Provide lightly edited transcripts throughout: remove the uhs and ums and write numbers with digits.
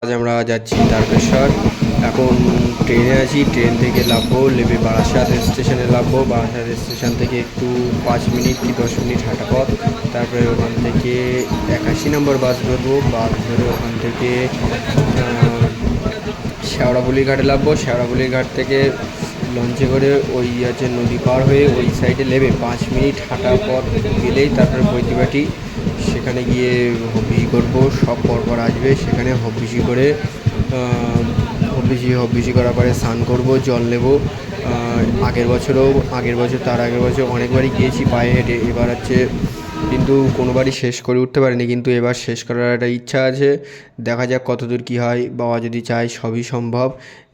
আজ আমরা যাচ্ছি তারকেশ্বর। এখন ট্রেনে আছি, ট্রেন থেকে নামবো, নেমে বারাসাত স্টেশনে নামবো। বারাসাত স্টেশন থেকে একটু 5 মিনিট কি 10 মিনিট হাঁটা পথ। তারপরে ওখান থেকে 81 নম্বর বাস ধরবো। বাস ধরে ওখান থেকে শেওড়াফুলি ঘাটে নামবো। শেওড়াফুলি ঘাট থেকে লঞ্চে করে ওই আছে নদী পার হয়ে ওই সাইডে নেমে 5 মিনিট হাঁটা পথ গেলেই তারপরে বৈদ্যবাটি। সেখানে গিয়ে হবিষি করবো, সব পরপর আসবে। সেখানে হবিষি করে হবিষি করার পরে স্নান করবো, জল নেবো। আগের বছর তার আগের বছর অনেকবারই গিয়েছি পায়ে হেঁটে। এবার হচ্ছে কিন্তু কোনোবারই শেষ করে উঠতে পারিনি, কিন্তু এবার শেষ করার একটা ইচ্ছা আছে। দেখা যাক কতদূর কী হয়। বাবা যদি চায় সবই সম্ভব।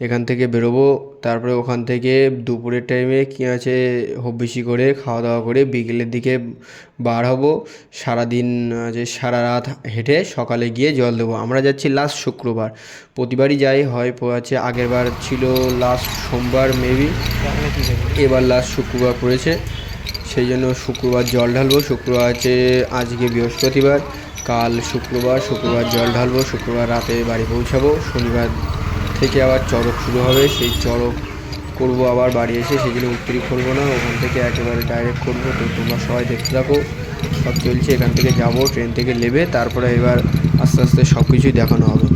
এখান থেকে বেরোবো, তারপরে ওখান থেকে দুপুরের টাইমে কী আছে হবিষি করে খাওয়া দাওয়া করে বিকেলের দিকে বার হবো। সারাদিন যে সারা রাত হেঁটে সকালে গিয়ে জল দেবো। আমরা যাচ্ছি লাস্ট শুক্রবার, প্রতিবারই যাই হয় আছে। আগেরবার ছিল লাস্ট সোমবার মেবি, এবার লাস্ট শুক্রবার পড়েছে। সেই জন্য শুক্রবার জল ঢালবো। শুক্রবার আছে, আজকে বৃহস্পতিবার, কাল শুক্রবার জল ঢালবো। শুক্রবার রাতে বাড়ি পৌঁছাবো। শনিবার থেকে আবার চড়ক শুরু হবে, সেই চড়ক করবো আবার বাড়ি এসে। সেই জন্য উত্তরি করবো না, ওখান থেকে একেবারে ডাইরেক্ট করবো। তো তোমরা সবাই দেখতে থাকো, সব চলছে। এখান থেকে যাবো, ট্রেন থেকে নেবে, তারপরে এবার আস্তে আস্তে সব কিছুই দেখানো হবে।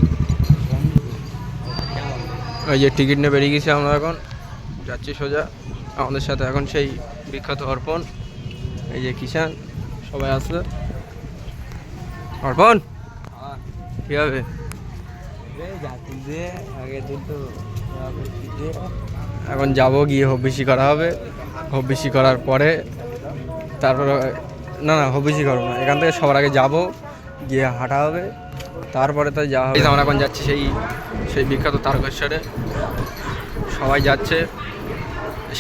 এই যে টিকিট নিয়ে বেরিয়ে গেছি আমরা, এখন যাচ্ছি সোজা। আমাদের সাথে এখন সেই বিখ্যাত অর্পণ, এই যে কিষান, সবাই আসছে। অর্পণ কী হবে? এখন যাবো, গিয়ে হবিষি করা হবে। হবিষি করার পরে তারপরে না হবিষি করবো না, এখান থেকে সবার আগে যাবো, গিয়ে হাঁটা হবে, তারপরে তো যাওয়া হবে। আমরা এখন যাচ্ছি সেই বিখ্যাত তারকেশ্বরে। সবাই যাচ্ছে,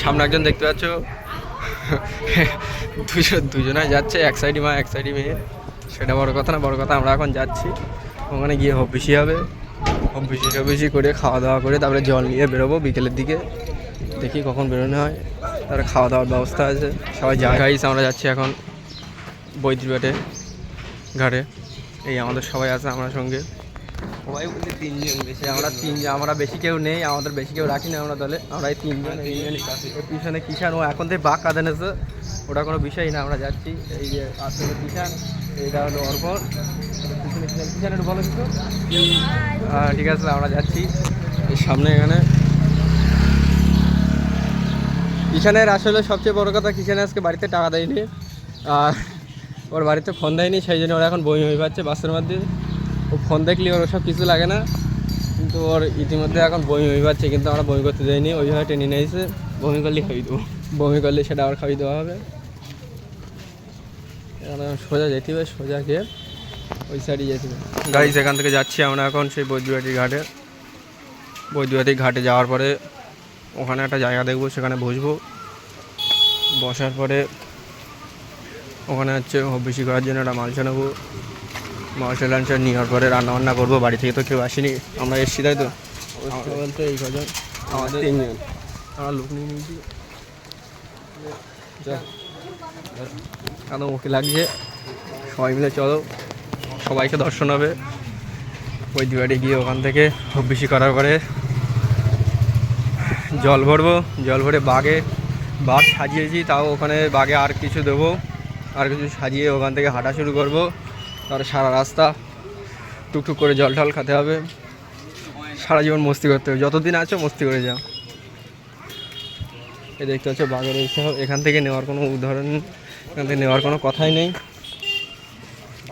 সামনে একজন দেখতে পাচ্ছ, দুজনায় যাচ্ছে, এক সাইডে মা এক সাইডে মেয়ে। সেটা বড় কথা না, বড় কথা আমরা এখন যাচ্ছি ওখানে গিয়ে হবিষি হবে। হবিষি করে খাওয়া দাওয়া করে তারপরে জল নিয়ে বেরোবো বিকেলের দিকে। দেখি কখন বেরোনো হয়, তারপরে খাওয়া দাওয়ার ব্যবস্থা আছে। সবাই যায়। গাইস আমরা যাচ্ছি এখন বৈদ্যবাটি ঘাটে। এই আমাদের সবাই আছে আমার সঙ্গে, সবাই বলতে 3জন, বেশি আমরা বেশি কেউ নেই, আমাদের বেশি কেউ রাখি না আমরা দলে। আমরা এই 3জন। পিছনে কিষান, ও এখন থেকে বাঘ কাঁদে নেছে, ওটা কোনো বিষয় না। আমরা যাচ্ছি, এই যে আসলে কিষান, এইটা হলো অর্পণ, পিছনে কিষান একটু বলো কিছু। ঠিক আছে, আমরা যাচ্ছি এই সামনে। এখানে কিষানের আসলে সবচেয়ে বড় কথা, কিষানে আজকে বাড়িতে টাকা দেয়নি, আর ওর বাড়িতে ফোন দেয়নি, সেই জন্য ওর এখন বমি হয়ে পাচ্ছে বাসের মধ্যে। ও ফোন দেখলে ওর সব কিছু লাগে না, কিন্তু ওর ইতিমধ্যে এখন বমি হয়ে পাচ্ছে। কিন্তু আমরা বমি করতে যাইনি, ওইভাবে টেনে নিয়েছে। বমি করলে খাইয়ে দেবো, বমি করলে সেটা আবার খাইয়ে দেওয়া হবে। সোজা যেতে হবে, সোজা গিয়ে ওই সাইডে যেতে হবে। গাইস এখান থেকে যাচ্ছি আমরা এখন সেই বৈদ্যবাটি ঘাটে। বৈদ্যবাটি ঘাটে যাওয়ার পরে ওখানে একটা জায়গা দেখবো, সেখানে বসবো। বসার পরে ওখানে হচ্ছে হবিষি করার জন্য একটা মালসা নেবো। মালসা লাঞ্চা নেওয়ার পরে রান্নাবান্না করবো। বাড়ি থেকে তো কেউ আসেনি, আমরা এসছি, তাই তো বলতে এই কজন আমাদের 3জন, আমরা লোক নিয়ে নিয়েছি। একদম ওকে লাগছে, সবাই মিলে চলো, সবাইকে দর্শন হবে। বৈদ্যবাটি গিয়ে ওখান থেকে হবিষি করার পরে জল ভরবো। জল ভরে বাঘ সাজিয়েছি, তাও ওখানে বাঘে আর কিছু দেবো, আর কিছু সাজিয়ে ওখান থেকে হাঁটা শুরু করবো। তারপরে সারা রাস্তা টুকটুক করে জল টল খেতে হবে, সারা জীবন মস্তি করতে হবে। যতদিন আছো মস্তি করে যাও। এ দেখতে হচ্ছে বাঘের এইসব, এখান থেকে নেওয়ার কোনো উদাহরণ, এখান থেকে নেওয়ার কোনো কথাই নেই।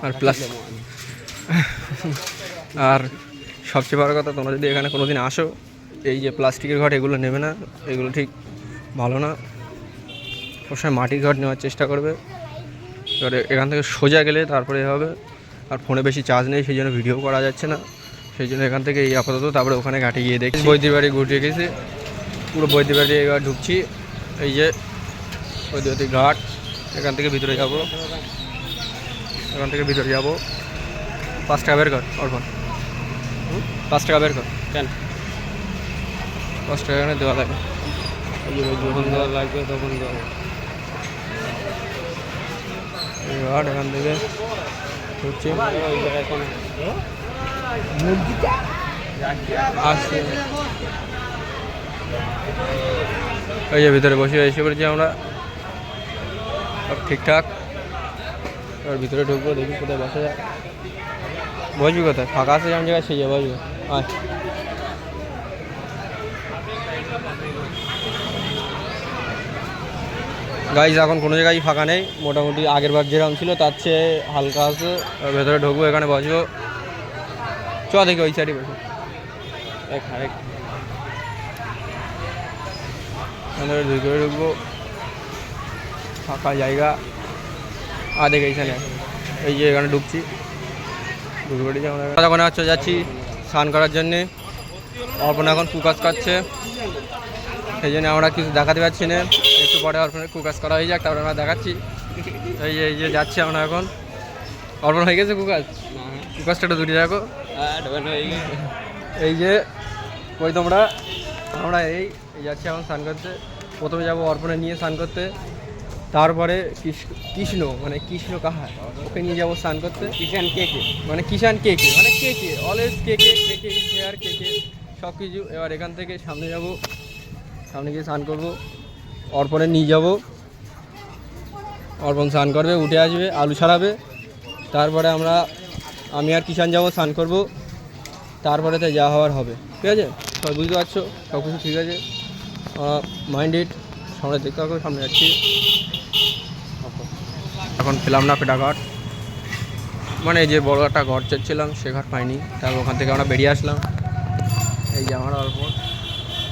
আর প্লাস আর সবচেয়ে বড় কথা, তোমরা যদি এখানে কোনো দিন আসো, এই যে প্লাস্টিকের ঘট এগুলো নেবে না, এগুলো ঠিক ভালো না। সবসময় মাটির ঘট নেওয়ার চেষ্টা করবে। এবারে এখান থেকে সোজা গেলে তারপরে হবে। আর ফোনে বেশি চার্জ নেই, সেই জন্য ভিডিও করা যাচ্ছে না, সেই জন্য এখান থেকে এই আপাতত। তারপরে ওখানে ঘাটে গিয়ে দেখছি। বৈদ্যবাটি ঘুরতে গেছি, পুরো বৈদ্যবাটি এবার ঢুকছি। এই যে বৈদ্যবাটি ঘাট, এখান থেকে ভিতরে যাব, এখান থেকে ভিতরে যাব। 5 টাকা বের কর অর্পণ, 5 টাকা বের কর। কেন 5 টাকা এখানে দেওয়া লাগে? যখন দেওয়া লাগবে তখন দেওয়া। ঘাট এখান থেকে ঢুকছি। আসছে। ওই যে ভিতরে বসে এসে পড়েছি আমরা, সব ঠিকঠাক। এবার ভিতরে ঢুকবো, দেখি কোথায় বসা যায়। বসবি কোথায়? ফাঁকা আছে যেমন জায়গায় সেই জায়গায় বসবো। আয় গাইজ, এখন কোনো জায়গায় ফাঁকা নেই, মোটামুটি আগের বার যেরকম ছিল তার চেয়ে হালকা আছে। ভেতরে ঢুকবো, এখানে বসবো। চ দেখি ওই সাইডে বসে ভিতরে ঢুকবো, ফাঁকা জায়গা। দেখি এইখানে, এই যে এখানে ঢুকছি, ঢুকে পড়েছি আমরা। ওখানে হচ্ছে যাচ্ছি স্নান করার জন্যে। অর্পণ এখন কুকাজ কাটছে, সেই জন্য আমরা কিছু দেখাতে পারছি না। একটু পরে অর্পণের কুকাজ করা হয়ে যাক, তারপরে আমরা দেখাচ্ছি। এই যে যাচ্ছি আমরা এখন। অর্পণ হয়ে গেছে কুকাজ? কুকাজটা একটু দূরে রাখো। এই যে কই তোমরা, আমরা এই যাচ্ছি এখন স্নান করতে। প্রথমে যাবো অর্পণে নিয়ে স্নান করতে, তারপরে কৃষ্ণ মানে কৃষ্ণ কাহা, ওকে নিয়ে যাবো স্নান করতে। কিষান কে মানে কিষান কে মানে কে অলওয়েজ কে আর কে সব কিছু। এবার এখান থেকে সামনে যাব, সামনে গিয়ে স্নান করবো। অর্পণে নিয়ে যাব, অর্পণ স্নান করবে, উঠে আসবে, আলু ছাড়াবে। তারপরে আমি আর কিষান যাবো স্নান করবো, তারপরে তো যা হওয়ার হবে। ঠিক আছে, সবাই বুঝতে পারছো, সব কিছু ঠিক আছে। মাইন্ডেড, সামনে দেখতে হবে, সামনে যাচ্ছি। এখন পেলাম না পেটাঘাট, মানে যে বড় একটা ঘর চাচ্ছিলাম সে ঘর পাইনি, তারপর ওখান থেকে আমরা বেরিয়ে আসলাম। এই যে আমার অর্পণ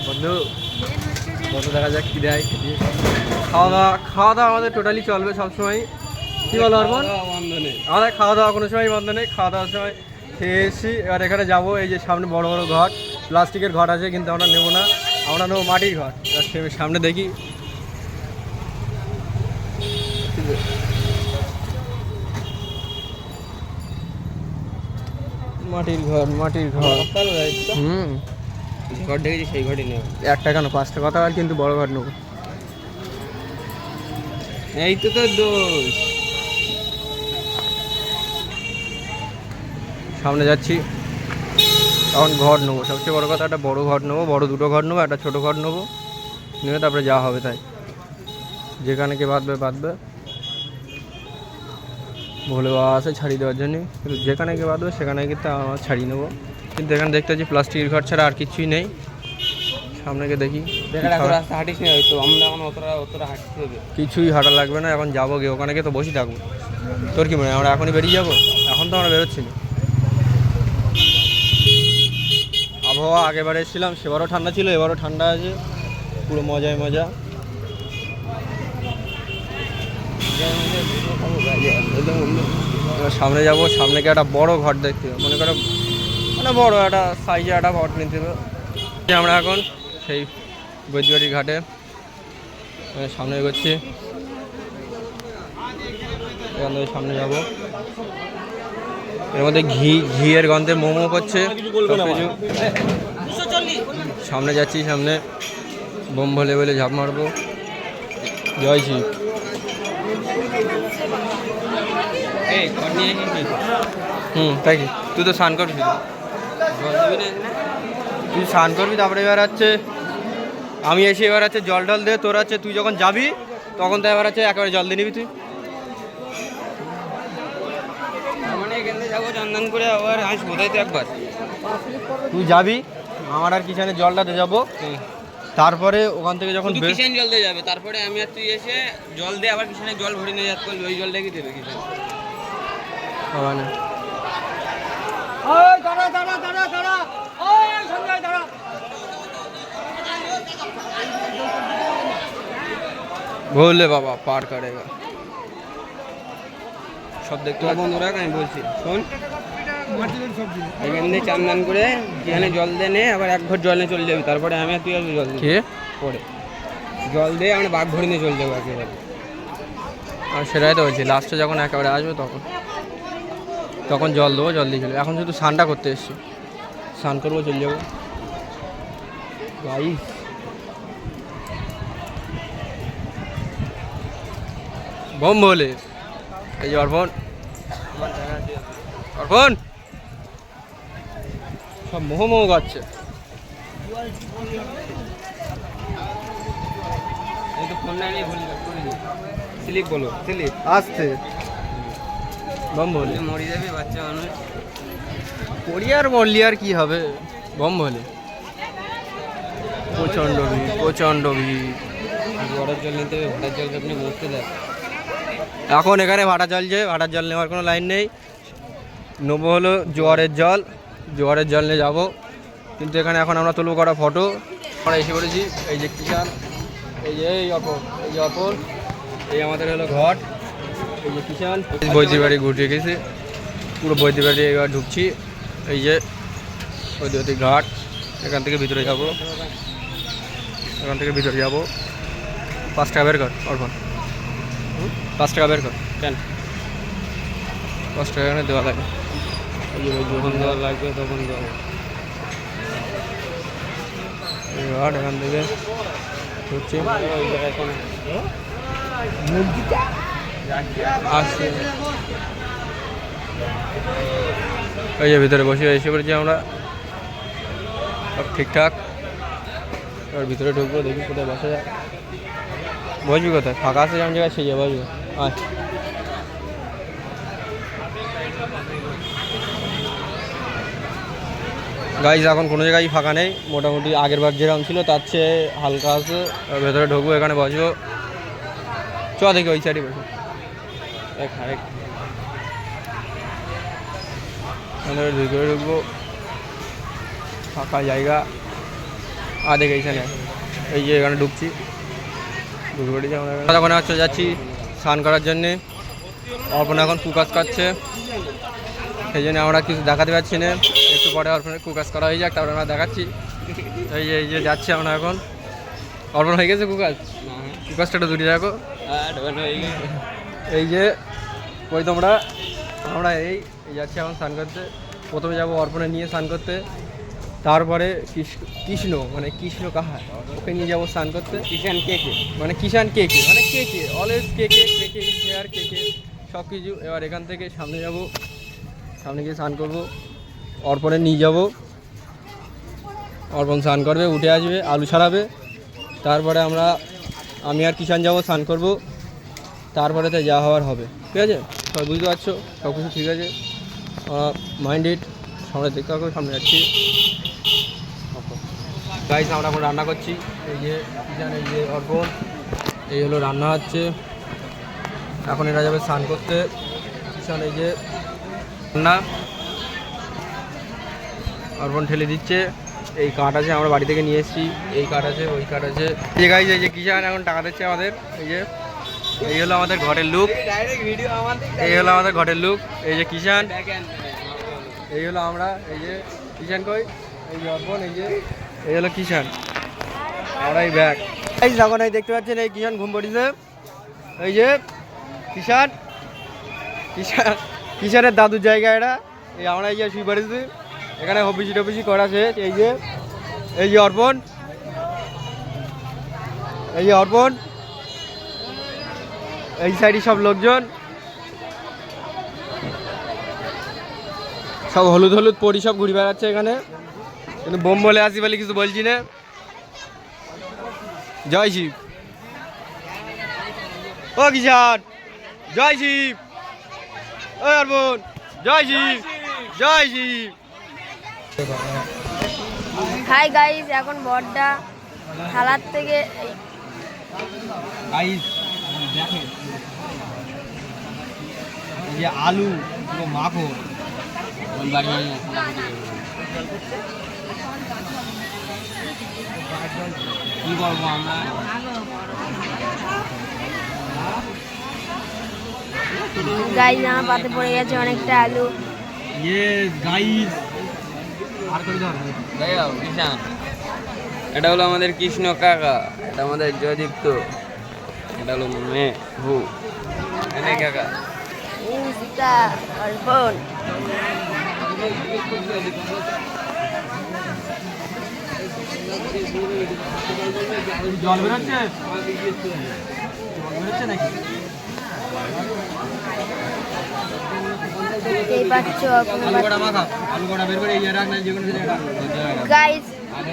বন্ধু, বন্ধু দেখা যাক কী দেয়। খাওয়া দাওয়া আমাদের টোটালি চলবে সবসময়। কী বলো অর্পণ? আমাদের খাওয়া দাওয়া কোনো সময় বন্ধ নেই, খাওয়া দাওয়ার সময় খেয়ে এসেছি। এবার এখানে যাবো, এই যে সামনে বড় বড় ঘর, প্লাস্টিকের ঘর আছে, কিন্তু আমরা নেবো না, আমরা নেবো মাটির ঘর। এবার সামনে দেখি, মাটির ঘর ঘর দেখেছি, সেই ঘরই নেব। একটা কেন, 5টা কথা আর, কিন্তু বড় ঘর নেবো। এই তো তোর দোষ। সামনে যাচ্ছি, এখন ঘর নেবো। সবচেয়ে বড় কথা, একটা বড় ঘর নেবো, বড় দুটো ঘর নেবো, একটা ছোটো ঘর নেবো, নিয়ে তারপরে যা হবে তাই। যেখানে কে বাঁধবে, ভোলে বাবা আছে ছাড়িয়ে দেওয়ার জন্য, কিন্তু যেখানে কে বাঁধবে সেখানে কিন্তু আমার ছাড়িয়ে নেবো। কিন্তু এখানে দেখতে পাচ্ছি প্লাস্টিকের ঘর ছাড়া আর কিছুই নেই। সামনে গিয়ে দেখি, হাঁটিস না হয়তো, আমরা এখন অতটা হাঁটতে হবে, কিছুই হাঁটা লাগবে না। এখন যাবো গিয়ে ওখানে গিয়ে তো বসে থাকবো। তোর কি মনে হয় আমরা এখনই বেরিয়ে যাবো? এখন তো আমরা বেরোচ্ছি না। আবহাওয়া আগেবার এসেছিলাম সেবারও ঠান্ডা ছিল, এবারও ঠান্ডা আছে, পুরো মজায় মজা। সামনে যাব, সামনে গিয়ে একটা বড় ঘর দেখতে হবে, মনে করো মানে বড় একটা সাইজে একটা ঘর নিতে হবে। আমরা এখন সেই বৈদ্যবাড়ির ঘাটে সামনে এগোচ্ছি, এখান থেকে সামনে যাব। এর মধ্যে ঘিয়ের গন্ধে মোমো করছে। সামনে যাচ্ছি, সামনে বোম ভোলে বলে ঝাঁপ মারবো। জয় শিব। তাই কি? তুই তো স্নান করবি, তুই স্নান করবি, তারপরে এবার হচ্ছে আমি এসে এবার হচ্ছে জল টল দিয়ে তোর হচ্ছে তুই যখন যাবি তখন তো এবার হচ্ছে একেবারে জল দিয়ে নিবি তুই। মানে এখানে যাবো চন্দন করে, আবার আসবো তাই তো একবার। তুই যাবি, আমার আর কিষানে জলটা দিয়ে যাবো, তারপরে ওখান থেকে যখন কিষান জল দিয়ে যাবে, তারপরে আমি আর তুই এসে জল দিয়ে আবার কিষানে জল ভরে নিয়ে যাতে ওই জলটাকে দেবে কিষান। মানে ভোলে বাবা পার করেগা সব দেখতে বন্ধুরা। আমি বলছি শোন, এখান থেকে চান করে যেখানে জল দিয়ে নে, আবার এক ঘর জল নিয়ে চলে যাবি, তারপরে আমি আর তুই আসবি জল দিয়ে পরে জল দিয়ে আমরা বাঘ ভরে নিয়ে চলে যাবো একেবারে। আর সেটাই তো বলছি, লাস্টে যখন একেবারে আসবে তখন জল দেবো, জল দিয়ে চলে। এখন শুধু স্নানটা করতে এসছি, স্নান করবো, চলে যাবো। গাইস বম বলে, এই যে অর্পণ সব মোহ মোহ করছে। স্লিপ বলো, স্লিপ আসতে বম বলে মরি যাবে বাচ্চা মানুষ। পড়ি আর মরলি আর কি হবে, বম বলে। প্রচণ্ড ভিড়, প্রচণ্ড ভিড়। ভাটার জল নিতে হবে, ভাটার জল আপনি বসতে দেন। এখন এখানে ভাটা চলছে, ভাটার জল নেওয়ার কোনো লাইন নেই। নেবো হলো জোয়ারের জল, জোয়ারের জল নিয়ে যাবো। কিন্তু এখানে এখন আমরা তুলবো কটা ফটো। আমরা এসে পড়েছি, এই যে কিষান, এই যে এই অপর, এই যে অপর, এই আমাদের হলো ঘট, এই যে কিষান। বৈদ্যি বাড়ি ঘুরতে গেছে, পুরো বৈদ্যি বাড়ি এবার ঢুকছি। এই যে বৈদ্যি ঘাট, এখান থেকে ভিতরে যাব, এখান থেকে ভিতরে যাব। 5 টাকা বের কর অর্পণ, 5 টাকা বের কর। কেন 5 টাকা এখানে দেওয়া লাগে? যখন দেওয়া লাগবে তখন দেওয়া। ঘাট এখান থেকে হচ্ছে আসছে। এই যে ভিতরে বসে এসে পড়েছি আমরা, সব ঠিকঠাক। এবার ভিতরে ঢুকবো, দেখি কোথায় বসা যায়। বসবি কোথায়? ফাঁকা আছে যেমন জায়গায়, সেই জায়গায় বসবো। আচ্ছা, গাইজ এখন কোনো জায়গায় ফাঁকা নেই, মোটামুটি আগের বার যেরকম ছিল তার চেয়ে হালকা আছে। ভেতরে ঢুকবো, এখানে বসবো। চ দেখি ওই সাইডে বসো, ভিতরে ঢুকবো, ফাঁকা জায়গা। দেখে এইখানে, এই যে এখানে ঢুকছি, ঢুকে পড়েছি আমরা। তখন হচ্ছে যাচ্ছি স্নান করার জন্যে। অর্পণা এখন কুকাস কাটছে, সেই জন্য আমরা কিছু দেখাতে পারছি না। একটু পরে অর্পণের কুকাস করা হয়ে যাক, তারপরে আমরা দেখাচ্ছি। এই যে যাচ্ছি আমরা এখন। অর্পণ হয়ে গেছে কুকাস? কুকাসটা একটু দূরে রাখো। এই যে ওই তোমরা, আমরা এই যাচ্ছি এখন স্নান করতে। প্রথমে যাবো অর্পণে নিয়ে স্নান করতে, তারপরে কৃষ্ণ মানে কৃষ্ণ কাহা, ওকে নিয়ে যাবো স্নান করতে। কিষান কে কে মানে কিষান কে কে মানে কে কে অলওয়েজ কে কে কে কে আর কে কে সব কিছু। এবার এখান থেকে সামনে যাব, সামনে গিয়ে স্নান করবো। অর্পণে নিয়ে যাব, অর্পণ স্নান করবে, উঠে আসবে, আলু ছাড়াবে। তারপরে আমি আর কিষান যাবো স্নান করবো, তারপরে তো যা হওয়ার হবে। ঠিক আছে, সবাই বুঝতে পারছো, সব কিছু ঠিক আছে। মাইন্ড ইট, সামনে দেখতে হবে, সামনে যাচ্ছি। গাইস আমরা এখন রান্না করছি। এই যে কিষান, এই যে অর্পণ, এই হলো রান্না হচ্ছে। এখন এরা যাবে স্নান করতে। কিষান এই যে রান্না, অর্পণ ঠেলে দিচ্ছে। এই কাঠ আছে, আমরা বাড়ি থেকে নিয়ে এসেছি। এই কাঠ আছে, ওই কাঠ আছে। এই যে গাইস, এই যে কিষান এখন টাকা দিচ্ছে আমাদের। এই হলো আমাদের ঘরের লুক, এই হলো আমাদের ঘরের লুক। এই যে কিষান, এই হলো আমরা। এই যে কিষান কই, এই যে অর্পণ, এই হলো কিষান। আমরা এই ব্যাগ এই যখন এই দেখতে পাচ্ছেন, এই কিষান ঘুম পড়িছে। এই যে কিষান, কিষানের দাদুর জায়গা এটা। এই আমরা এই যে শুয়ে পড়েছি, এখানে হবিসি টবিসি করা শেষ। এই যে অর্পণ, এই যে অর্পণ, এই সাইডে সব লোকজন, সব হলুদ হলুদ পরি সব ঘুরে বেড়াচ্ছে এখানে। কিন্তু বোম বলে আসি বলে কিছু বলছি না। জয় শিব। ও কিষান, জয় শিব। ও অর্পণ, জয় শিব, জয় শিব। হাই গাইস, এখন বড়টা থালার থেকে গাইস দেখেন, এই যে আলু পুরো মাখো। কি করবো আমরা, গাইস আমার পাতে পড়ে গেছে অনেকটা আলু। গাইস আর করে দাও কিষান। এটা হলো আমাদের কৃষ্ণ কাকা, এটা আমাদের জয়দীপ্ত, এটা হলো মেহু। এনে কাকা অর্পণ। জল বেরোচ্ছে, জল বেরোচ্ছে নাকি? দেখতেই পাচ্ছ গাইস,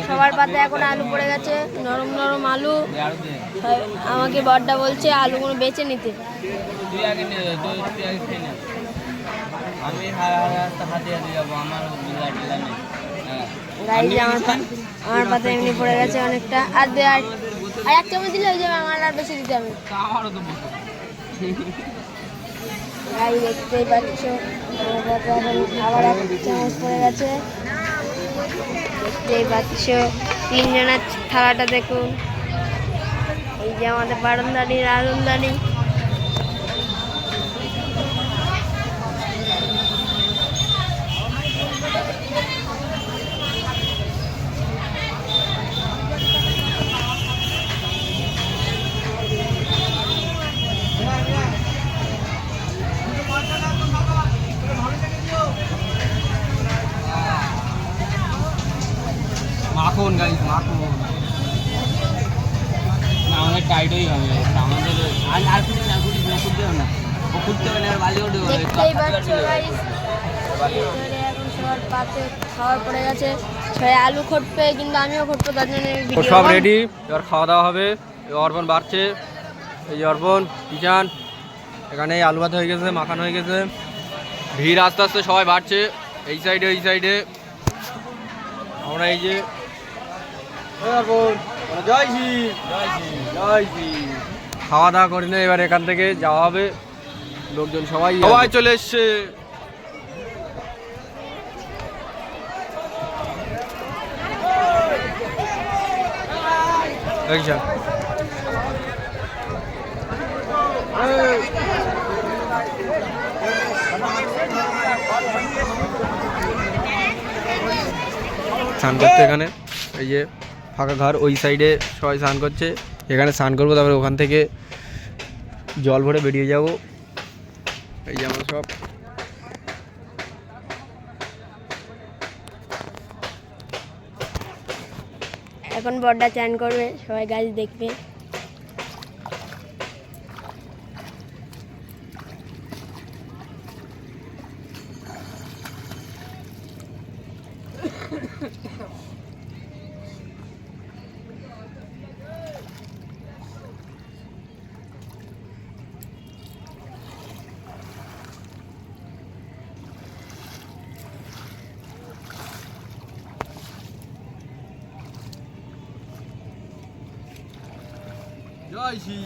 সবার পাতে এখন আলু পড়ে গেছে, নরম নরম আলু। আমাকে বড়টা বলছে আলুগুলো বেছে নিতে। আমার পাতে এমনি পড়ে গেছে অনেকটা। আর এক চামচ দিলে হয়ে যাবে, আমার আর বেশি দিতে হবে। গাইস দেখতেই পাচ্ছ আবার এক চামচ পড়ে গেছে। দেখতেই পাচ্ছ তিনজনের থালাটা দেখুন। এই যে আমাদের বারণদানি রাজনদানি। মাখন গাইস, মাখন না আমাদের টাইটই হবে আমাদের। আর কিছু না, খুঁজতেও না, ও খুঁজতে হলে আর বালি ওঠে। দেখতেই পাচ্ছ গাইস, এখন সবার পাতে খাবার পড়ে গেছে। সবাই আলু খটবে, কিন্তু আমিও খটবো, তার জন্য সব রেডি, এবার খাওয়া দাওয়া হবে। অর্পণ বাড়ছে, এই যে অর্পণ কিষান, এখানে আলু ভাত হয়ে গেছে, মাখানো হয়ে গেছে। ভিড় আস্তে আস্তে সবাই বাড়ছে, এই সাইডে এই সাইডে। আমরা এই যে জয় শ্রী জয় শ্রী জয় শ্রী খাওয়া দাওয়া করি না, এবার এখান থেকে যাওয়া হবে। লোকজন সবাই সবাই চলে এসছে। স্নান করতে এখানে, এই যে ফাঁকা ঘর, ওই সাইডে সবাই স্নান করছে। এখানে স্নান করবো, তারপরে ওখান থেকে জল ভরে বেরিয়ে যাব। এই যে আমরা সব এখন বড়টা চান করবে, সবাই গাছ দেখবে। জয় শ্রী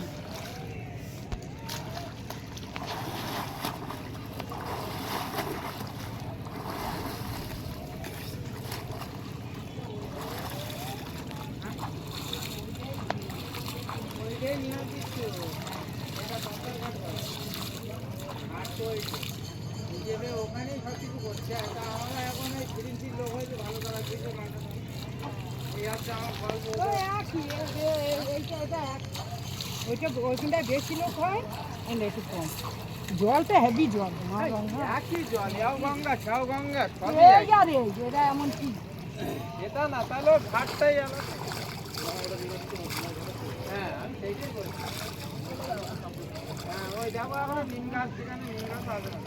ওখানেই সব কিছু করছে। আমরা এখন এই ফিরিন্সির লোক হয়েছে, ভালো করার জন্য এই হচ্ছে আমার গল্প। ওইখানটায় বেশি লোক হয়, একটু কম। জলটা হেভি জল, একই জল, এও গঙ্গা সেও গঙ্গা, সবই এটা এমন কি এটা না, তাহলে ঘাটটাই আলাদা। হ্যাঁ আমি সেইটাই বলছি। হ্যাঁ ওই যাবো আমরা নিম গাছ, সেখানে নিম গাছ আছে না।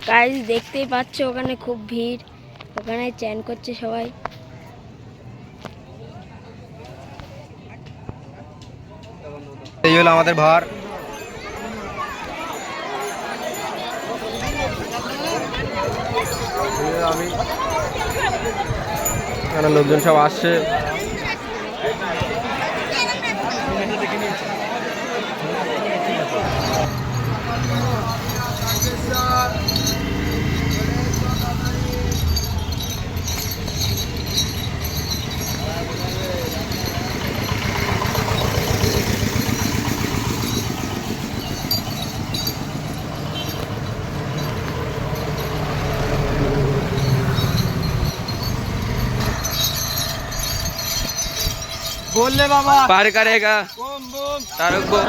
গাইস দেখতেই পাচ্ছ ওখানে খুব ভিড়, ওখানে চ্যান করছে সবাই। এই হলো আমাদের ভার। আমি এখানে লোকজন সব আসছে। बोल ले बाबा, पार करेगा तारुक को।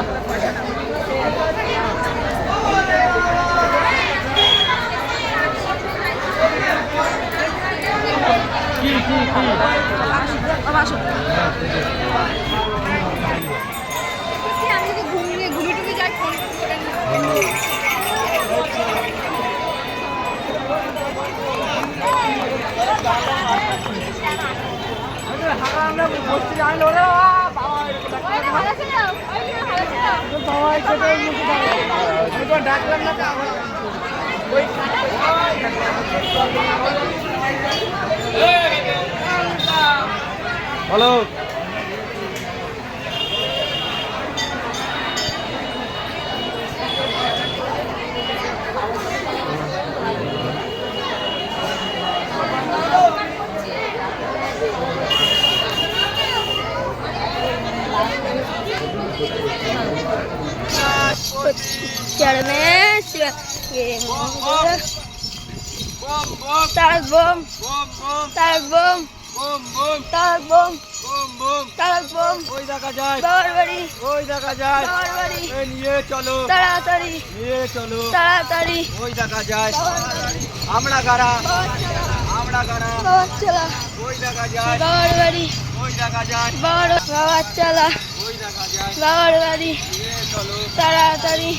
আমি যদি ঘুমিয়ে টুমিয়ে যাই ফোন করে ডাকলাম না বলো चढ़ने तारक बम तारक बम तारक बम तारक बम ওই দেখা যায় बाबरबाड़ी ওই দেখা যায় बाबरबाड़ी এই নিয়ে চলো ताड़ाताड़ी নিয়ে চলো ताड़ाताड़ी ওই দেখা যায় আমরা কারা আমরা কারা बाबा चला ওই দেখা যায় बाबरबाड़ी ওই দেখা যায় बाबा चला ওই দেখা যায় बाबरबाड़ी নিয়ে চলো ताड़ाताड़ी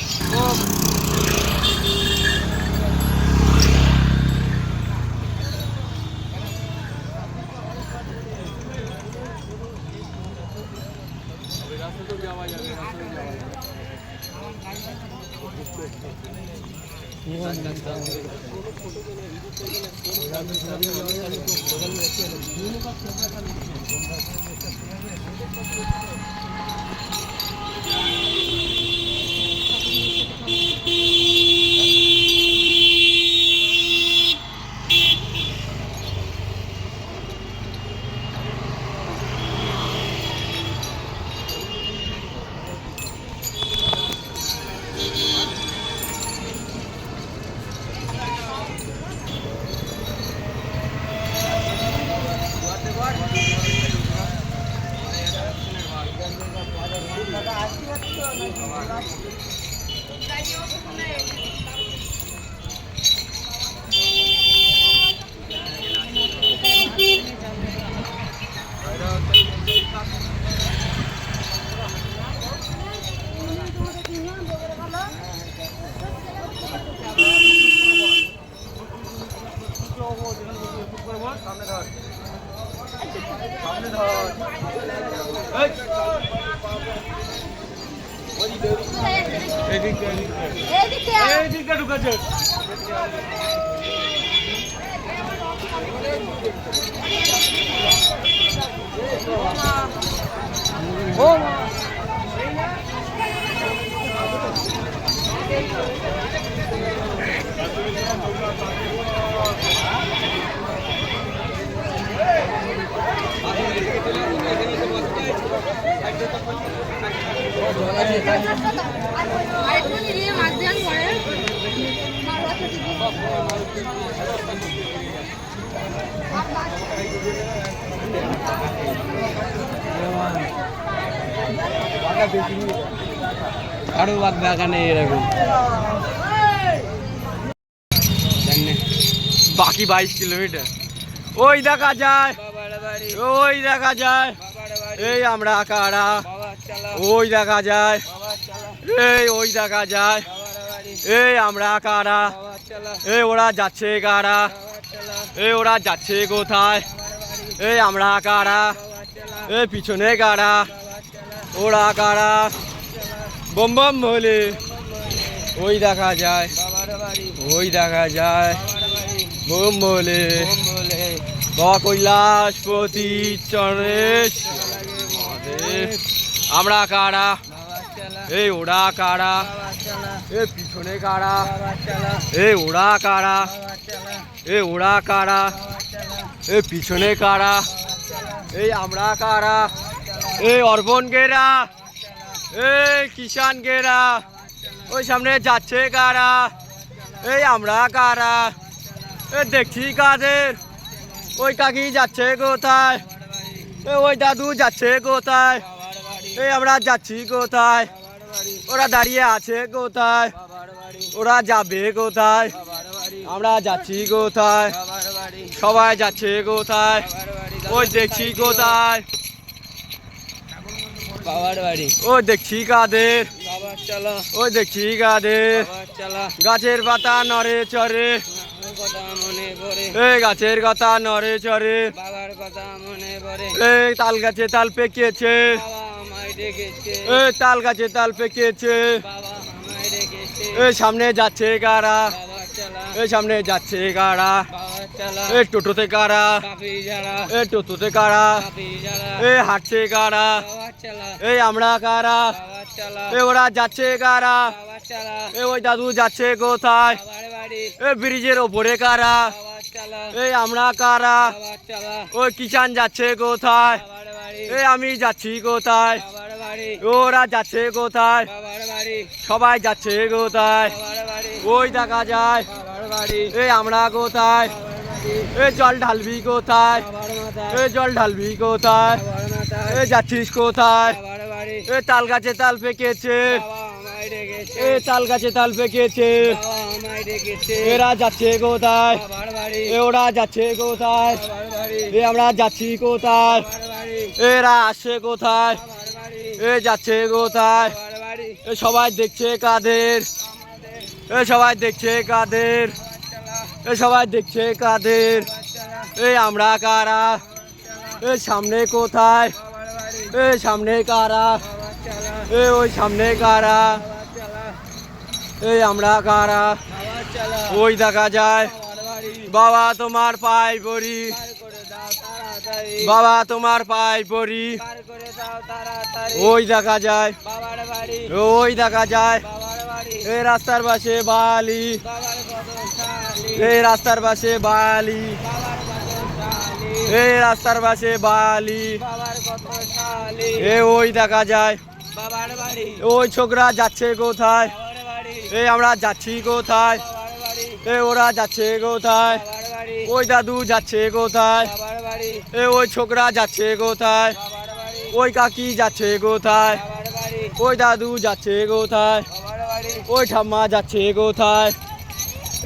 আরো বাগানে এরকম বাকি 22 কিলোমিটার ওই দেখা যায় ওই দেখা যায় এই আমরা কারা ওই দেখা যায় এই ওই দেখা যায় এই আমরা কারা এই ওরা যাচ্ছে কারা এই ওরা যাচ্ছে কোথায় এই আমরা কারা এই পিছনে কারা ওরা কারা বম বম বলে ওই দেখা যায় ওই দেখা যায় বোম বলে কৈলাসপতি চরেশ আমরা কারা এই ওরা কারা এ পিছনে কারা এই ওরা কারা এই ওরা কারা এ পিছনে কারা এই আমরা কারা এই অর্পণ গেরা এই কিষান গেরা ওই সামনে যাচ্ছে কারা এই আমরা কারা এ দেখছি কাদের ওই কাকি যাচ্ছে কোথায় ওই দাদু যাচ্ছে কোথায় এই আমরা যাচ্ছি কোথায় ওরা দাঁড়িয়ে আছে কোথায় ওরা যাবে কোথায় আমরা যাচ্ছি কোথায় সবাই যাচ্ছে কোথায়? ওই দেখছি কোথায়? বাবার বাড়ি ওই দেখছি কাদের? বাবার চালা ওই দেখছি কাদের? বাবার চালা গাছের পাতা নড়ে চড়ে, বাবার কথা মনে পড়ে এই গাছের কথা নড়ে চড়ে, বাবার কথা মনে পড়ে এই তাল গাছে তাল পেকেছে, বাবা আমায় ডেকেছে এই তাল গাছে তাল পেকেছে, বাবা আমায় ডেকেছে এই সামনে যাচ্ছে কারা? বাবার চালা এই সামনে যাচ্ছে কারা? বাবার চালা এই টোটোতে কারা? কাপি যারা এই টোটোতে কারা? কাপি যারা এই হাঁটছে কারা? বাবার চালা এই আমরা কারা? বাবার চালা এ ওরা যাচ্ছে কারা? বাবার চালা এ ওই দাদু যাচ্ছে কোথায়? বাবার বাড়ি এ ব্রিজের ওপরে কারা? বাবার চালা এই আমরা কারা? বাবার চালা ওই কিষান যাচ্ছে কোথায়? বাবার বাড়ি এই আমি যাচ্ছি কোথায়? বাবার বাড়ি ওরা যাচ্ছে কোথায়? বাবার বাড়ি সবাই যাচ্ছে কোথায়? বাবার বাড়ি ওই দেখা যায়। বাবার বাড়ি এই আমরা কোথায়? বাবার বাড়ি এই জল ঢালবি কোথায়? বাবার মাথায় এই জল ঢালবি কোথায়? বাবার মাথায় এই যাচ্ছিস কোথায়? বাবার বাড়ি এই তাল গাছে তাল পেকেছে, বাবা আমায় ডেকেছে এই তাল গাছে তাল পেকেছে, বাবা আমায় ডেকেছে এরা যাচ্ছে কোথায়? বাবার বাড়ি এ ওরা যাচ্ছে কোথায়? বাবার বাড়ি এ আমরা যাচ্ছি কোথায়? বাবার বাড়ি এরা আসছে কোথায়? বাবার বাড়ি এ যাচ্ছে কোথায়? বাবার বাড়ি এ সবাই দেখছে কাদের? এ সবাই দেখছে কাদের? এ সবাই দেখছে কাদের? এই আমরা কারা? এ সামনে কোথায়? বাবার বাড়ি এ সামনে কারা? বাবার চালা এ ওই সামনে কারা? বাবার চালা এই আমরা কারা? বাবার চালা ওই দেখা যায়। বাবার বাড়ি বাবা তোমার পায়ে পড়ি, পার করে দাও তাড়াতাড়ি বাবা তোমার পায়ে পড়ি, পার করে দাও তাড়াতাড়ি ওই দেখা যায়। বাবার বাড়ি ওই দেখা যায়। বাবার বাড়ি এই রাস্তার পাশে বালি, বাবার কত শালি এই রাস্তার পাশে বালি, বাবার কত শালি এই রাস্তার পাশে বালি, বাবার কত শালি এ ওই দেখা যায়। বাবার বাড়ি ওই ছোকরা যাচ্ছে কোথায়? বাবার বাড়ি এই আমরা যাচ্ছি কোথায়? বাবার বাড়ি এ ওরা যাচ্ছে কোথায়? বাবার বাড়ি ওই দাদু যাচ্ছে কোথায়? বাবার বাড়ি এ ওই ছোকরা যাচ্ছে কোথায়? বাবার বাড়ি ওই কাকি যাচ্ছে কোথায়? বাবার বাড়ি ওই দাদু যাচ্ছে কোথায়? বাবার বাড়ি ওই ঠাম্মা যাচ্ছে কোথায়?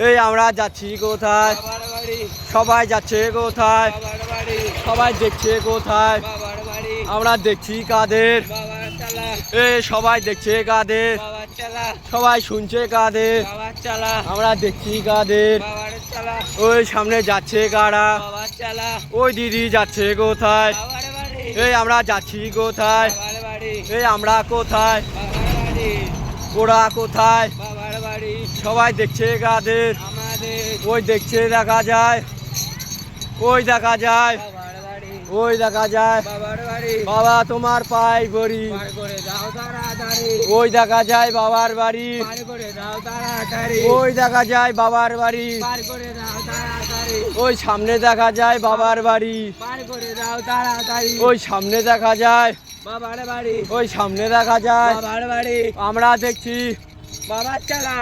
এই আমরা যাচ্ছি কোথায়? বাবার বাড়ি সবাই যাচ্ছে কোথায়? বাবার বাড়ি সবাই দেখছে কোথায়? বাবার বাড়ি আমরা দেখছি কাদের? বাবার চালা এ সবাই দেখছে কাদের? বাবার চালা সবাই শুনছে কাদের? বাবার চালা আমরা দেখছি কাদের? বাবার চালা ওই সামনে যাচ্ছে কারা? বাবার চালা ওই দিদি যাচ্ছে কোথায়? বাবার বাড়ি এই আমরা যাচ্ছি কোথায়? বাবার বাড়ি এই আমরা কোথায়? বাবার বাড়ি ওরা কোথায়? বাবার বাড়ি সবাই দেখছে কাদের? আমাদের ওই দেখছে দেখা যায়। ওই দেখা যায়। বাবার বাড়ি ওই দেখা যায়। বাবার বাড়ি বাবা তোমার পায়ে পড়ি, পার করে দাও তাড়াতাড়ি ওই দেখা যায় বাবার বাড়ি, পার করে দাও তাড়াতাড়ি ওই দেখা যায় বাবার বাড়ি, পার করে দাও তাড়াতাড়ি ওই সামনে দেখা যায় বাবার বাড়ি, পার করে দাও তাড়াতাড়ি ওই সামনে দেখা যায়। বাবার বাড়ি ওই সামনে দেখা যায়। বাবার বাড়ি আমরা দেখছি, বাবার চালা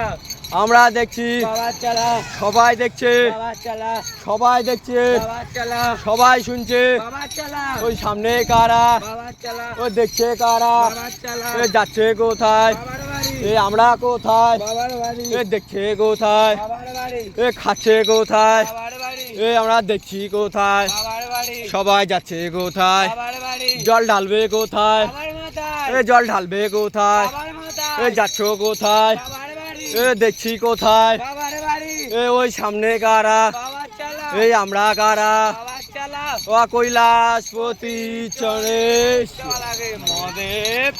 আমরা দেখছি, বাবার চালা সবাই দেখছে, বাবার চালা সবাই দেখছে, বাবার চালা সবাই শুনছে। বাবার চালা ওই সামনে কারা? বাবার চালা ওই দেখছে কারা? বাবার চালা এ যাচ্ছে কোথায়? বাবার বাড়ি এ আমরা কোথায়? বাবার বাড়ি এ দেখছে কোথায়? বাবার বাড়ি এ খাচ্ছে কোথায়? বাবার বাড়ি এ আমরা দেখছি কোথায়? বাবার বাড়ি সবাই যাচ্ছে কোথায়? বাবার বাড়ি জল ঢালবে কোথায়? বাবার মাথায় এ জল ঢালবে কোথায়? বাবার এ মাথায় যাচ্ছ কোথায়? বাবার বাড়ি এ দেখছি কোথায়? বাবার বাড়ি এ ওই সামনে কারা? বাবার চালা এই আমরা কারা? বাবার চালা ও কৈলাসপতি চরেশ, লাগে মদেব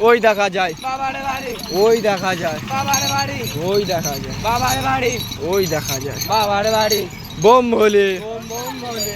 ওই দেখা যায়। বাবার বাড়ি ওই দেখা যায়। বাবার বাড়ি ওই দেখা যায়। বাবার বাড়ি ওই দেখা যায়। बाबार बाड़ी বোম ভোলে, बम बम बोले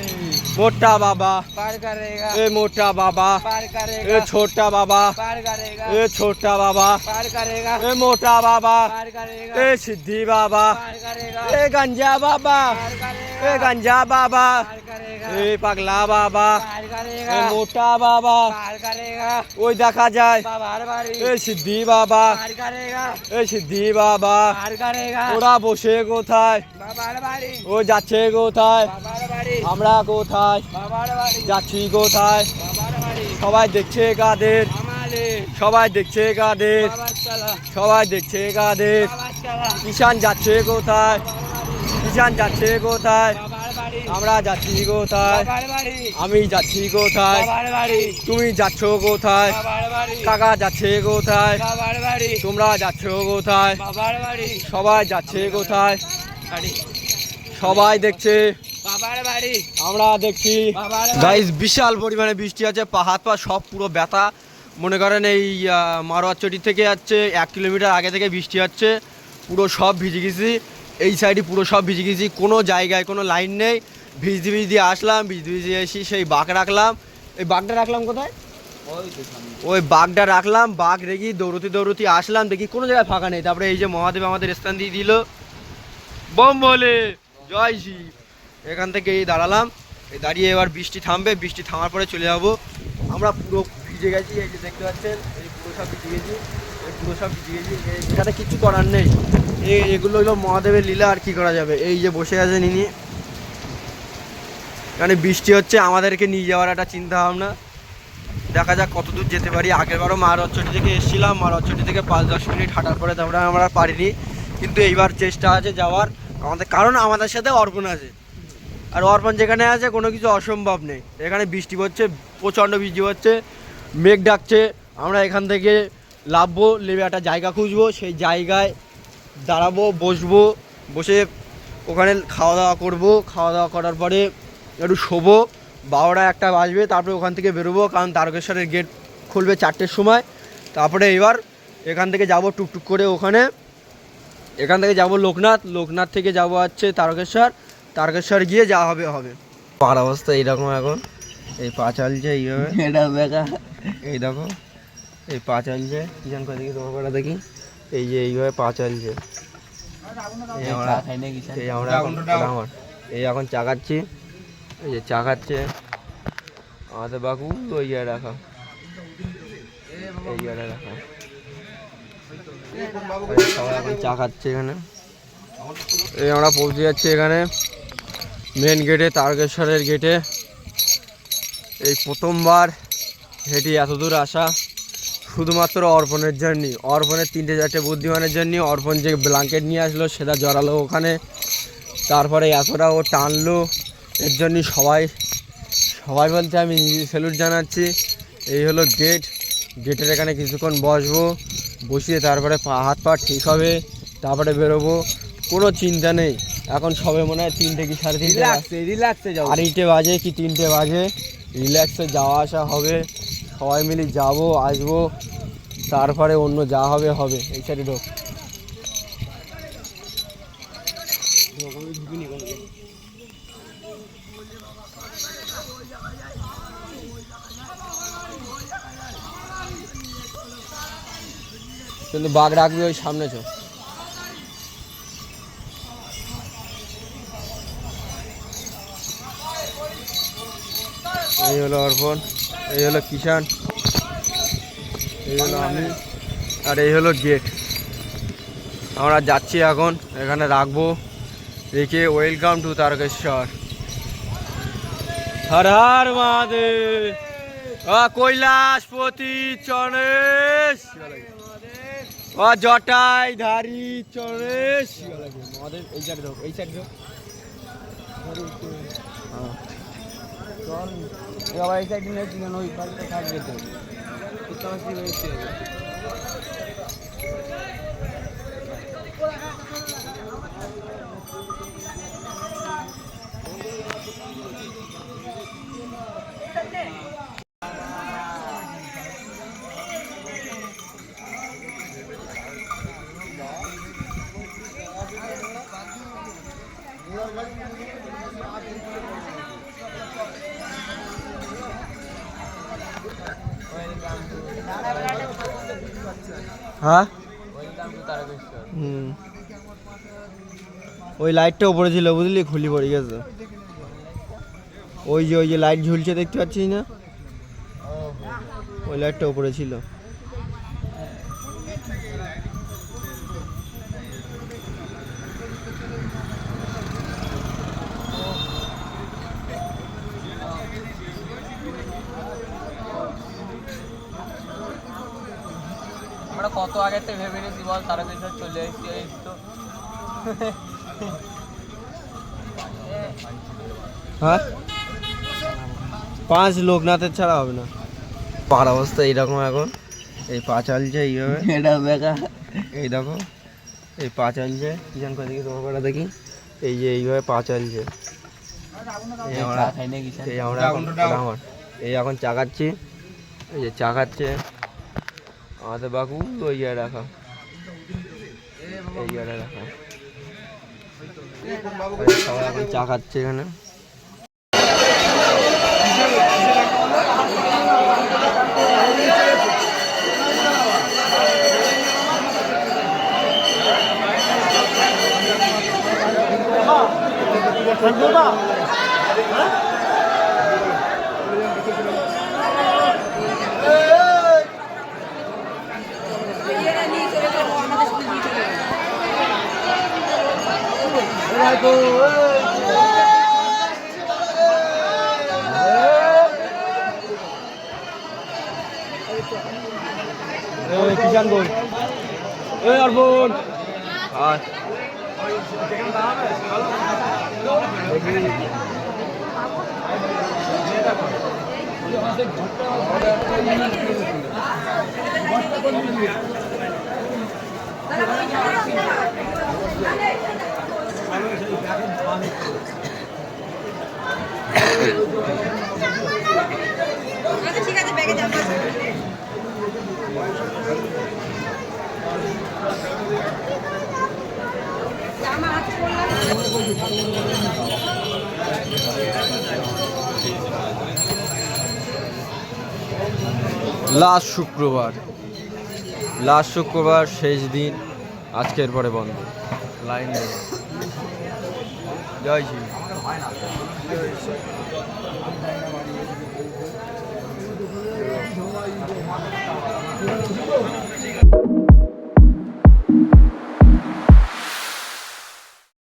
মোটা বাবা, पार करेगा এ মোটা বাবা, पार এ करेगा ছোটা বাবা, पार करेगा এ ছোটা বাবা, पार करेगा এ মোটা বাবা, पार करेगा এ সিদ্ধি বাবা, पार करेगा এ গাঞ্জা বাবা, पार এ करेगा গাঞ্জা বাবা, पार करेगा এ পাগলা বাবা, पार এ करेगा মোটা বাবা, पार करेगा ওই দেখা যায়। बाबार बाड़ी এ সিদ্ধি বাবা, पार करेगा এ সিদ্ধি বাবা, पार करेगा ওরা বসে কোথায়? बाबार बाड़ी ও যাচ্ছে কোথায়? बाबार बाड़ी আমরা কোথায়? बाबार बाड़ी যাচ্ছি কোথায়? बाबार बाड़ी সবাই দেখছে কাদের? हमारे সবাই দেখছে কাদের? बाबा चला সবাই দেখছে কাদের? बाबा चला কিষান যাচ্ছে কোথায়? কিষান যাচ্ছে কোথায়? बाबार बाड़ी আমরা যাচ্ছি কোথায়? বাবার বাড়ি আমি যাচ্ছি কোথায়? বাবার বাড়ি তুমি যাচ্ছ কোথায়? বাবার বাড়ি কাকা যাচ্ছে কোথায়? বাবার বাড়ি তোমরা যাচ্ছ কোথায়? বাবার বাড়ি সবাই যাচ্ছে কোথায়? বাড়ি সবাই দেখছে, বাবার বাড়ি আমরা দেখছি। বাবার গাইস বিশাল পরিমাণে বৃষ্টি আছে, হাত পা সব পুরো ব্যথা। মনে করেন এই মারোয়ারচটি থেকে যাচ্ছে 1 কিলোমিটার আগে থেকে বৃষ্টি হচ্ছে, পুরো সব ভিজে গেছি। এই সাইডে পুরো সব ভিজে গেছি, কোনো জায়গায় কোনো লাইন নেই। ভিজতে ভিজতে আসলাম, ভিজতে ভিজতে এসে সেই বাঘ রাখলাম। এই বাঘটা রাখলাম কোথায়? ওই বাঘটা রাখলাম, বাঘ রেখি দৌড়তে দৌড়তে আসলাম, দেখি কোনো জায়গায় ফাঁকা নেই। তারপরে এই যে মহাদেব আমাদের স্থান দিয়ে দিল, বম বলে জয় শিব। এখান থেকে এই দাঁড়ালাম, এই দাঁড়িয়ে এবার বৃষ্টি থামবে, বৃষ্টি থামার পরে চলে যাবো। আমরা পুরো ভিজে গেছি, এই যে দেখতে পাচ্ছেন, এই পুরো সব ভিজে গেছি, এই পুরো সব ভিজে গেছি। এখানে কিচ্ছু করার নেই, এগুলো হলো মহাদেবের লীলা, আর কি করা যাবে। এই যে বসে আছেন ইনি, এখানে বৃষ্টি হচ্ছে, আমাদেরকে নিয়ে যাওয়ার একটা চিন্তা ভাবনা, দেখা যাক কত দূর যেতে পারি। আগেরবারও মারোয়ারচটি থেকে এসেছিলাম, মারোয়ারচটি থেকে 5-10 মিনিট হাঁটার পরে তারপরে আমরা পারিনি, কিন্তু এইবার চেষ্টা আছে যাওয়ার আমাদের, কারণ আমাদের সাথে অর্পণ আছে। আর অর্পণ যেখানে আছে কোনো কিছু অসম্ভব নেই। এখানে বৃষ্টি হচ্ছে, প্রচণ্ড বৃষ্টি হচ্ছে, মেঘ ডাকছে। আমরা এখান থেকে লাভবো, নেমে একটা জায়গা খুঁজবো, সেই জায়গায় দাঁড়াবো, বসবো, বসে ওখানে খাওয়া দাওয়া করবো। খাওয়া দাওয়া করার পরে একটু শোবো, 12টা 1টা বাজবে, তারপরে ওখান থেকে বেরোবো, কারণ তারকেশ্বরের গেট খুলবে 4টের সময়। তারপরে এবার এখান থেকে যাব টুকটুক করে ওখানে, এখান থেকে যাব লোকনাথ, লোকনাথ থেকে যাব হচ্ছে তারকেশ্বর, তারকেশ্বর গিয়ে যা হবে হবে। পাড়ার অবস্থা এইরকম এখন, এই পা চালছে এইভাবে, এটা দেখা এই দেখো এই পা চালছে, কি জান করে দেখি তোমার পাড়া দেখি, এই যে এইভাবে পা চালছে। এই আমরা এখন আমার এই এখন চা খাচ্ছি, এই যে চা খাচ্ছে আমাদের বাকু, ওই জায়গায় রাখা, এই জায়গায় রাখা, সবাই এখন চা খাচ্ছে এখানে। এই আমরা পৌঁছে যাচ্ছি এখানে মেন গেটে, তারকেশ্বরের গেটে। এই প্রথমবার হেঁটে এত দূর আসা, শুধুমাত্র অর্পণের জন্যই, অর্পণের 3-4টে বুদ্ধিমানের জন্য। অর্পণ যে ব্ল্যাঙ্কেট নিয়ে আসলো সেটা জড়ালো ওখানে, তারপরে এতটা ও টানলো, এর জন্য সবাই সবাই বলতে আমি নিজে স্যালুট জানাচ্ছি। এই হলো গেট, গেটের এখানে কিছুক্ষণ বসবো, বসিয়ে তারপরে হাত পা ঠিক হবে, তারপরে বেরোবো। কোনো চিন্তা নেই, এখন সবে মনে হয় 3টে কি 3:30 রিল্যাক্সে যাও। 2:30 বাজে কি 3টে বাজে, রিল্যাক্সে যাওয়া আসা হবে, সবাই মিলে যাবো আসবো, তারপরে অন্য যা হবে হবে। এই সাইডে ঢোক, কিন্তু বাঘ রাখবি ওই সামনে চো। এই হলো অর্পণ, এই হলো কিষান, এই হলো আমি, আর এই হলো গেট। আমরা যাচ্ছি এখন, এখানে রাখবো, রেখে ওয়েলকাম টু তারকেশ্বর। হর হর মহাদেব, কৈলাসপতি চণেশ, জটাই ধারী চণেশ মহাদেব। এই সাইড ঢোক, এই সাইড ঢোক, চল এবার এই সাইড নিয়ে কেন ওই পাশে থাকবে তো উত্তরবাসী রয়েছে। হ্যাঁ ওই লাইটটা উপরে ছিল বুঝলি, খুলি পড়ে গেছে। ওই যে লাইট ঝুলছে দেখতে পাচ্ছিস না, ওই লাইটটা উপরে ছিল। আমরা কত আগে থেকে ভেবে নিয়েছি বল, তারকেশ্বর চলে এসেছি, এই তো হ্যাঁ 5 লোকনাথের ছাড়া হবে না। পাড়ার অবস্থা এইরকম এখন, এই পা চালছে এইভাবে, এটা দেখা এই দেখো এই পা চালছে, কি জান করে দেখি তোমার পাড়া দেখি, এই যে এইভাবে পা চালছে। এই আমরা এই আমরা এখন আমার এই এখন চাকাচ্ছি, এই যে চাকাচ্ছে আমাদের বাকু ওই জায়গায় রাখা, এই জায়গায় রাখা, সবাই এখন চাকাচ্ছে এখানে। কিষান গোল এই অর্পণ আর ঠিক আছে ব্যাগে যাবো। লাস্ট শুক্রবার শেষ দিন, আজকের পরে বন্ধ, লাইন নেই। জয় শ্রী